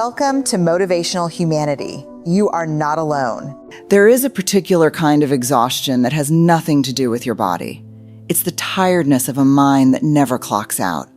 Welcome to Motivational Humanity. You are not alone. There is a particular kind of exhaustion that has nothing to do with your body. It's the tiredness of a mind that never clocks out.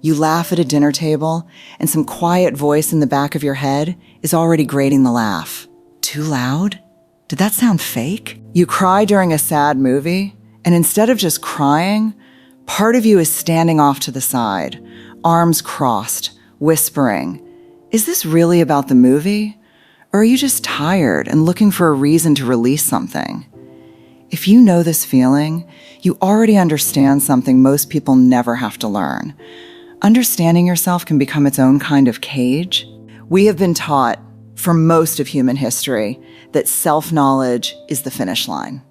You laugh at a dinner table, and some quiet voice in the back of your head is already grading the laugh. Too loud? Did that sound fake? You cry during a sad movie, and instead of just crying, part of you is standing off to the side, arms crossed, whispering, "Is this really about the movie? Or are you just tired and looking for a reason to release something?" If you know this feeling, you already understand something most people never have to learn. Understanding yourself can become its own kind of cage. We have been taught, for most of human history, that self-knowledge is the finish line.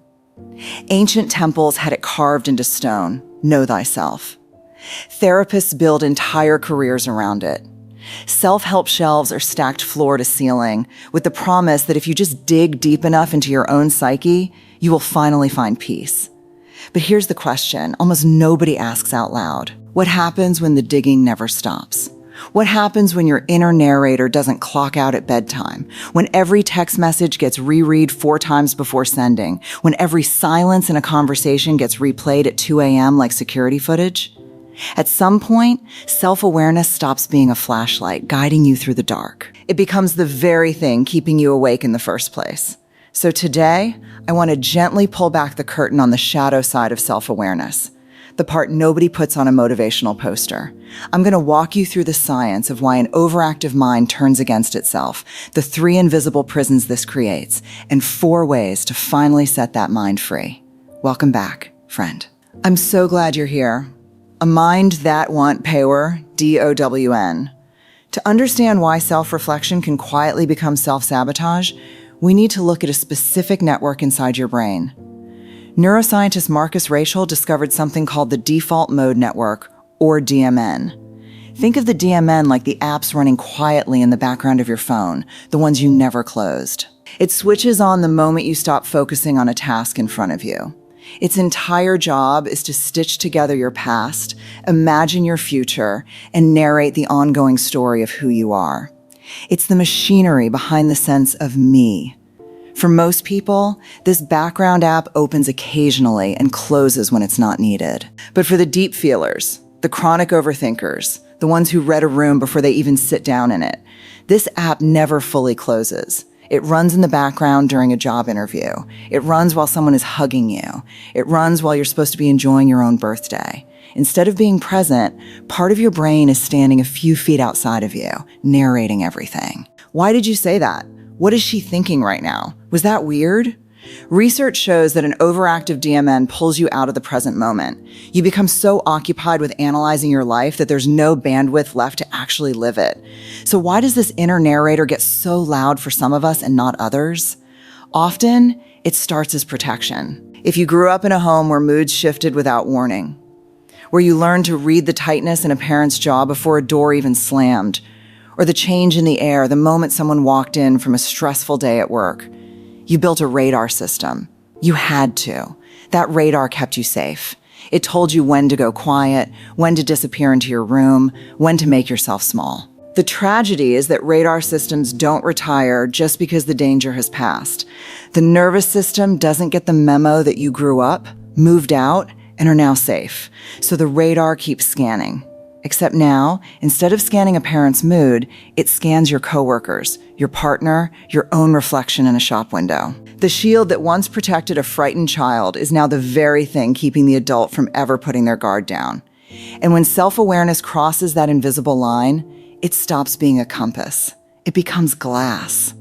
Ancient temples had it carved into stone, know thyself. Therapists build entire careers around it. Self-help shelves are stacked floor to ceiling with the promise that if you just dig deep enough into your own psyche, you will finally find peace. But here's the question almost nobody asks out loud. What happens when the digging never stops? What happens when your inner narrator doesn't clock out at bedtime? When every text message gets reread 4 times before sending? When every silence in a conversation gets replayed at 2 a.m. like security footage? At some point, self-awareness stops being a flashlight guiding you through the dark. It becomes the very thing keeping you awake in the first place. So today, I want to gently pull back the curtain on the shadow side of self-awareness, the part nobody puts on a motivational poster. I'm going to walk you through the science of why an overactive mind turns against itself, the 3 invisible prisons this creates, and 4 ways to finally set that mind free. Welcome back, friend. I'm so glad you're here. A mind that want power, DOWN. To understand why self-reflection can quietly become self-sabotage, we need to look at a specific network inside your brain. Neuroscientist Marcus Raschel discovered something called the default mode network, or DMN. Think of the DMN like the apps running quietly in the background of your phone, the ones you never closed. It switches on the moment you stop focusing on a task in front of you. Its entire job is to stitch together your past, imagine your future, and narrate the ongoing story of who you are. It's the machinery behind the sense of me. For most people, this background app opens occasionally and closes when it's not needed. But for the deep feelers, the chronic overthinkers, the ones who read a room before they even sit down in it, this app never fully closes. It runs in the background during a job interview. It runs while someone is hugging you. It runs while you're supposed to be enjoying your own birthday. Instead of being present, part of your brain is standing a few feet outside of you, narrating everything. Why did you say that? What is she thinking right now? Was that weird? Research shows that an overactive DMN pulls you out of the present moment. You become so occupied with analyzing your life that there's no bandwidth left to actually live it. So why does this inner narrator get so loud for some of us and not others? Often, it starts as protection. If you grew up in a home where moods shifted without warning, where you learned to read the tightness in a parent's jaw before a door even slammed, or the change in the air the moment someone walked in from a stressful day at work, you built a radar system. You had to. That radar kept you safe. It told you when to go quiet, when to disappear into your room, when to make yourself small. The tragedy is that radar systems don't retire just because the danger has passed. The nervous system doesn't get the memo that you grew up, moved out, and are now safe. So the radar keeps scanning. Except now, instead of scanning a parent's mood, it scans your coworkers, your partner, your own reflection in a shop window. The shield that once protected a frightened child is now the very thing keeping the adult from ever putting their guard down. And when self-awareness crosses that invisible line, it stops being a compass. It becomes glass.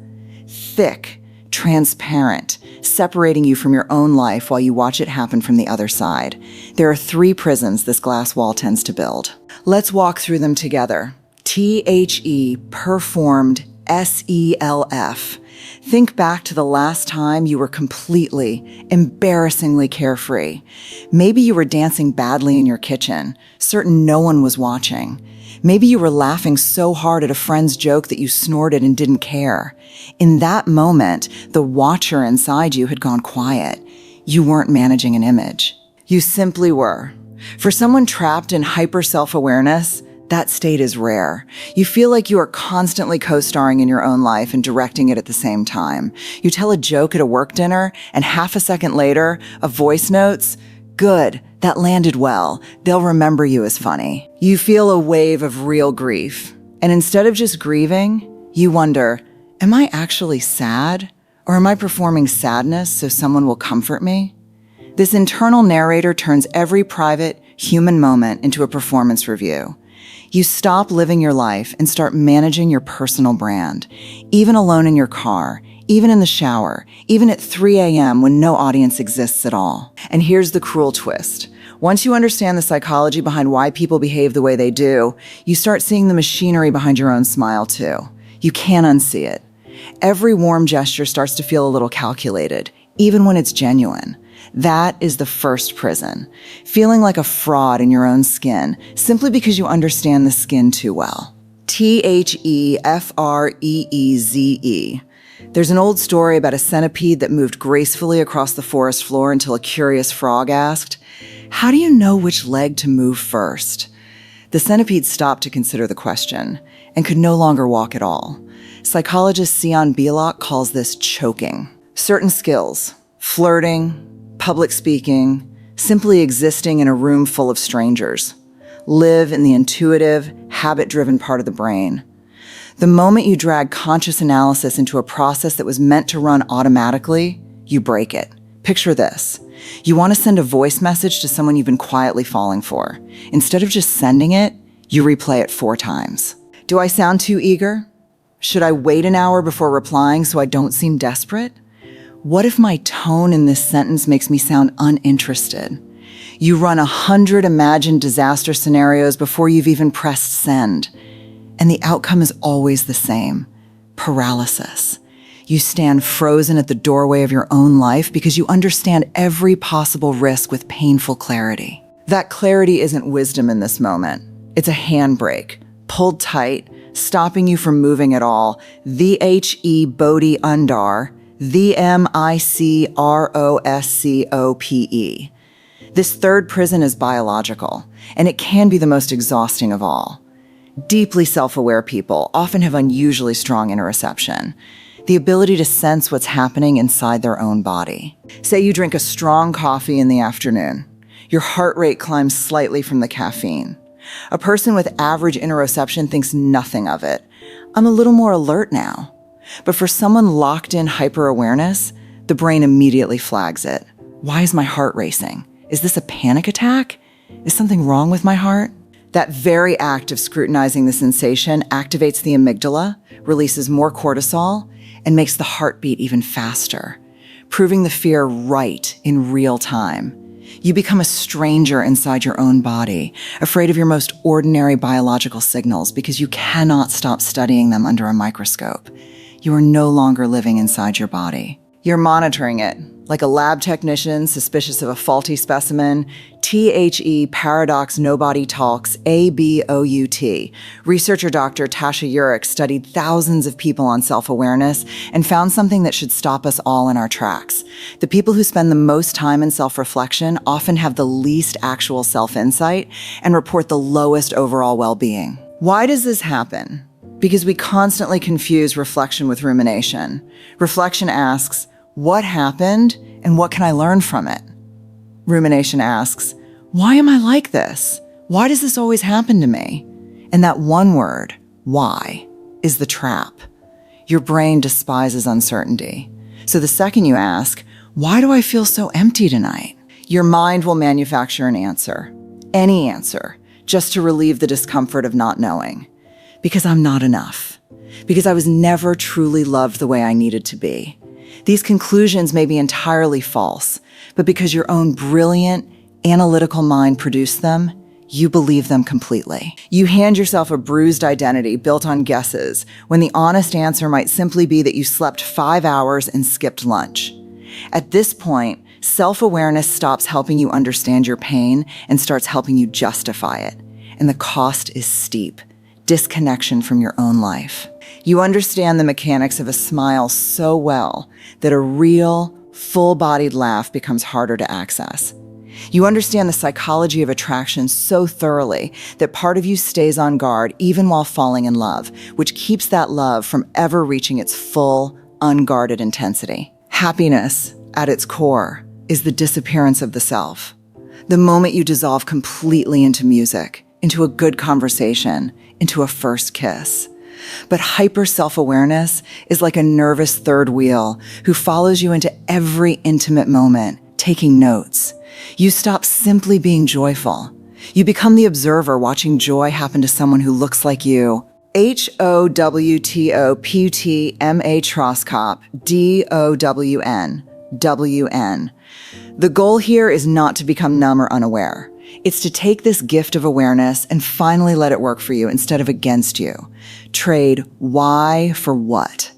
Thick, transparent, separating you from your own life while you watch it happen from the other side. There are 3 prisons this glass wall tends to build. Let's walk through them together. THE, performed, SELF. Think back to the last time you were completely, embarrassingly carefree. Maybe you were dancing badly in your kitchen, certain no one was watching. Maybe you were laughing so hard at a friend's joke that you snorted and didn't care. In that moment, the watcher inside you had gone quiet. You weren't managing an image. You simply were. For someone trapped in hyper self-awareness, That state is rare. You feel like you are constantly co-starring in your own life and directing it at the same time. You tell a joke at a work dinner, and half a second later, a voice notes, "Good, that landed well. They'll remember you as funny." You feel a wave of real grief. And instead of just grieving, you wonder, am I actually sad? Or am I performing sadness so someone will comfort me? This internal narrator turns every private, human moment into a performance review. You stop living your life and start managing your personal brand, even alone in your car, even in the shower, even at 3 a.m. when no audience exists at all. And here's the cruel twist. Once you understand the psychology behind why people behave the way they do, you start seeing the machinery behind your own smile too. You can't unsee it. Every warm gesture starts to feel a little calculated, even when it's genuine. That is the first prison, feeling like a fraud in your own skin simply because you understand the skin too well. THEFREEZE. There's an old story about a centipede that moved gracefully across the forest floor until a curious frog asked, "How do you know which leg to move first?" The centipede stopped to consider the question and could no longer walk at all. Psychologist Sion Bielak calls this choking. Certain skills, flirting, public speaking, simply existing in a room full of strangers, live in the intuitive, habit-driven part of the brain. The moment you drag conscious analysis into a process that was meant to run automatically, you break it. Picture this. You want to send a voice message to someone you've been quietly falling for. Instead of just sending it, you replay it 4 times. Do I sound too eager? Should I wait an hour before replying so I don't seem desperate? What if my tone in this sentence makes me sound uninterested? You run 100 imagined disaster scenarios before you've even pressed send. And the outcome is always the same: paralysis. You stand frozen at the doorway of your own life because you understand every possible risk with painful clarity. That clarity isn't wisdom in this moment. It's a handbrake, pulled tight, stopping you from moving at all. The Bodhi Undar, the MICROSCOPE. This third prison is biological, and it can be the most exhausting of all. Deeply self-aware people often have unusually strong interoception, the ability to sense what's happening inside their own body. Say you drink a strong coffee in the afternoon. Your heart rate climbs slightly from the caffeine. A person with average interoception thinks nothing of it. I'm a little more alert now. But for someone locked in hyper-awareness, the brain immediately flags it. Why is my heart racing? Is this a panic attack? Is something wrong with my heart? That very act of scrutinizing the sensation activates the amygdala, releases more cortisol, and makes the heartbeat even faster, proving the fear right in real time. You become a stranger inside your own body, afraid of your most ordinary biological signals because you cannot stop studying them under a microscope. You are no longer living inside your body. You're monitoring it, like a lab technician suspicious of a faulty specimen. Paradox Nobody Talks, ABOUT. Researcher Dr. Tasha Eurich studied thousands of people on self-awareness and found something that should stop us all in our tracks. The people who spend the most time in self-reflection often have the least actual self-insight and report the lowest overall well-being. Why does this happen? Because we constantly confuse reflection with rumination. Reflection asks, what happened and what can I learn from it? Rumination asks, why am I like this? Why does this always happen to me? And that one word, why, is the trap. Your brain despises uncertainty. So the second you ask, why do I feel so empty tonight? Your mind will manufacture an answer, any answer, just to relieve the discomfort of not knowing. Because I'm not enough. Because I was never truly loved the way I needed to be. These conclusions may be entirely false, but because your own brilliant, analytical mind produced them, you believe them completely. You hand yourself a bruised identity built on guesses, when the honest answer might simply be that you slept 5 hours and skipped lunch. At this point, self-awareness stops helping you understand your pain and starts helping you justify it. And the cost is steep. Disconnection from your own life. You understand the mechanics of a smile so well that a real, full-bodied laugh becomes harder to access. You understand the psychology of attraction so thoroughly that part of you stays on guard even while falling in love, which keeps that love from ever reaching its full, unguarded intensity. Happiness, at its core, is the disappearance of the self. The moment you dissolve completely into music, into a good conversation, into a first kiss. But hyper self-awareness is like a nervous third wheel who follows you into every intimate moment, taking notes. You stop simply being joyful. You become the observer watching joy happen to someone who looks like you. HOWTOPUTMA Troskop, DOWN, WN. The goal here is not to become numb or unaware. It's to take this gift of awareness and finally let it work for you instead of against you. Trade why for what.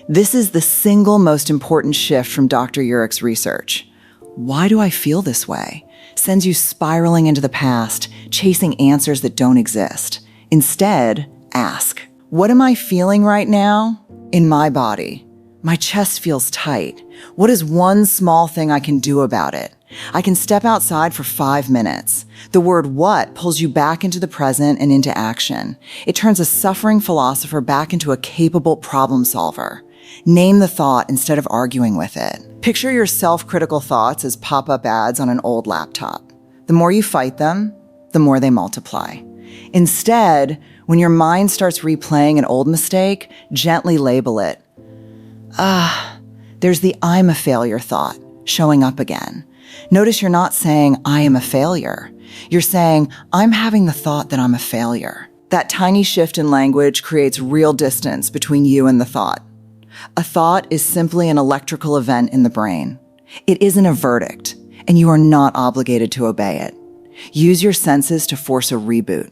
This is the single most important shift from Dr. Urich's research. Why do I feel this way? Sends you spiraling into the past, chasing answers that don't exist. Instead, ask, what am I feeling right now in my body? My chest feels tight. What is one small thing I can do about it? I can step outside for 5 minutes. The word what pulls you back into the present and into action. It turns a suffering philosopher back into a capable problem solver. Name the thought instead of arguing with it. Picture your self-critical thoughts as pop-up ads on an old laptop. The more you fight them, the more they multiply. Instead, when your mind starts replaying an old mistake, gently label it. There's the I'm a failure thought showing up again. Notice you're not saying, I am a failure. You're saying, I'm having the thought that I'm a failure. That tiny shift in language creates real distance between you and the thought. A thought is simply an electrical event in the brain. It isn't a verdict, and you are not obligated to obey it. Use your senses to force a reboot.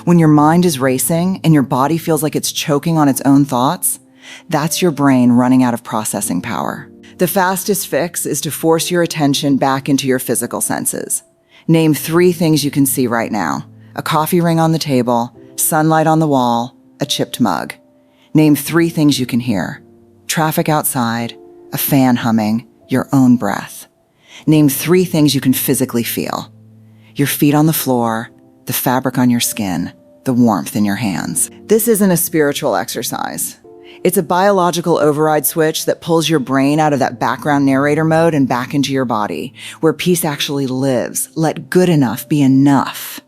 When your mind is racing and your body feels like it's choking on its own thoughts, that's your brain running out of processing power. The fastest fix is to force your attention back into your physical senses. Name 3 things you can see right now: a coffee ring on the table, sunlight on the wall, a chipped mug. Name 3 things you can hear: traffic outside, a fan humming, your own breath. Name 3 things you can physically feel: your feet on the floor, the fabric on your skin, the warmth in your hands. This isn't a spiritual exercise. It's a biological override switch that pulls your brain out of that background narrator mode and back into your body, where peace actually lives. Let good enough be enough.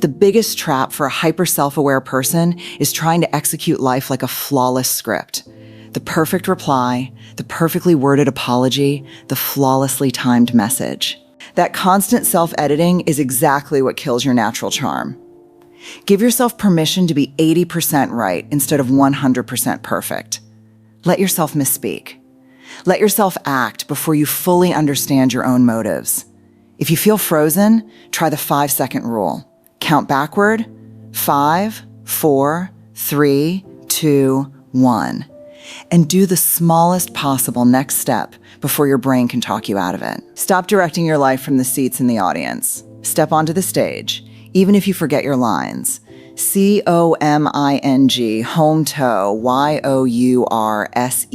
The biggest trap for a hyper self-aware person is trying to execute life like a flawless script. The perfect reply, the perfectly worded apology, the flawlessly timed message. That constant self-editing is exactly what kills your natural charm. Give yourself permission to be 80% right instead of 100% perfect. Let yourself misspeak. Let yourself act before you fully understand your own motives. If you feel frozen, try the 5-second rule. Count backward. 5, 4, 3, 2, 1. And do the smallest possible next step before your brain can talk you out of it. Stop directing your life from the seats in the audience. Step onto the stage. Even if you forget your lines. COMING, home toe, YOURSELF.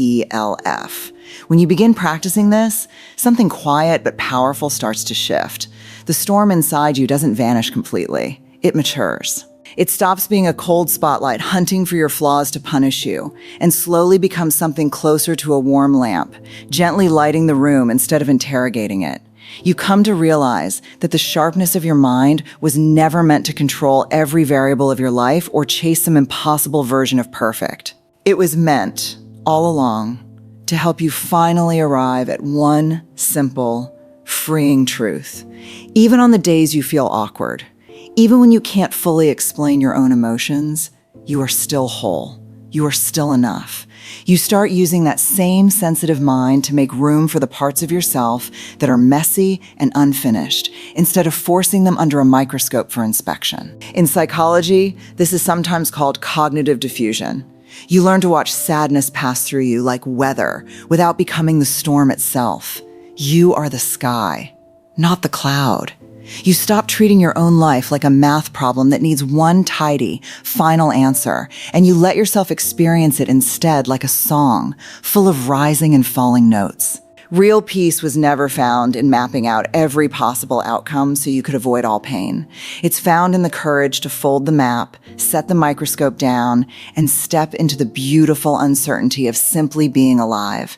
When you begin practicing this, something quiet but powerful starts to shift. The storm inside you doesn't vanish completely. It matures. It stops being a cold spotlight hunting for your flaws to punish you and slowly becomes something closer to a warm lamp, gently lighting the room instead of interrogating it. You come to realize that the sharpness of your mind was never meant to control every variable of your life or chase some impossible version of perfect. It was meant, all along, to help you finally arrive at one simple, freeing truth. Even on the days you feel awkward, even when you can't fully explain your own emotions, you are still whole. You are still enough. You start using that same sensitive mind to make room for the parts of yourself that are messy and unfinished, instead of forcing them under a microscope for inspection. In psychology, this is sometimes called cognitive diffusion. You learn to watch sadness pass through you like weather without becoming the storm itself. You are the sky, not the cloud. You stop treating your own life like a math problem that needs one tidy, final answer, and you let yourself experience it instead like a song, full of rising and falling notes. Real peace was never found in mapping out every possible outcome so you could avoid all pain. It's found in the courage to fold the map, set the microscope down, and step into the beautiful uncertainty of simply being alive.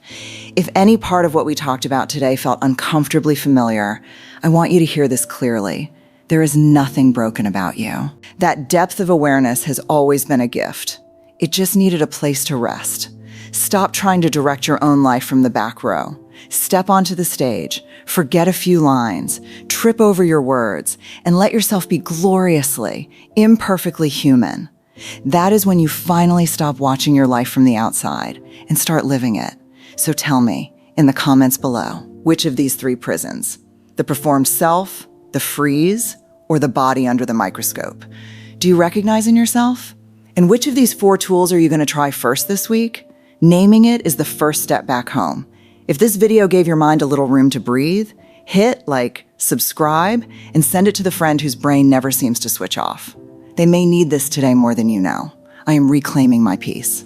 If any part of what we talked about today felt uncomfortably familiar, I want you to hear this clearly. There is nothing broken about you. That depth of awareness has always been a gift. It just needed a place to rest. Stop trying to direct your own life from the back row. Step onto the stage, forget a few lines, trip over your words, and let yourself be gloriously, imperfectly human. That is when you finally stop watching your life from the outside and start living it. So tell me, in the comments below, which of these 3 prisons? The performed self, the freeze, or the body under the microscope? Do you recognize in yourself? And which of these 4 tools are you going to try first this week? Naming it is the first step back home. If this video gave your mind a little room to breathe, hit like, subscribe, and send it to the friend whose brain never seems to switch off. They may need this today more than you know. I am reclaiming my peace.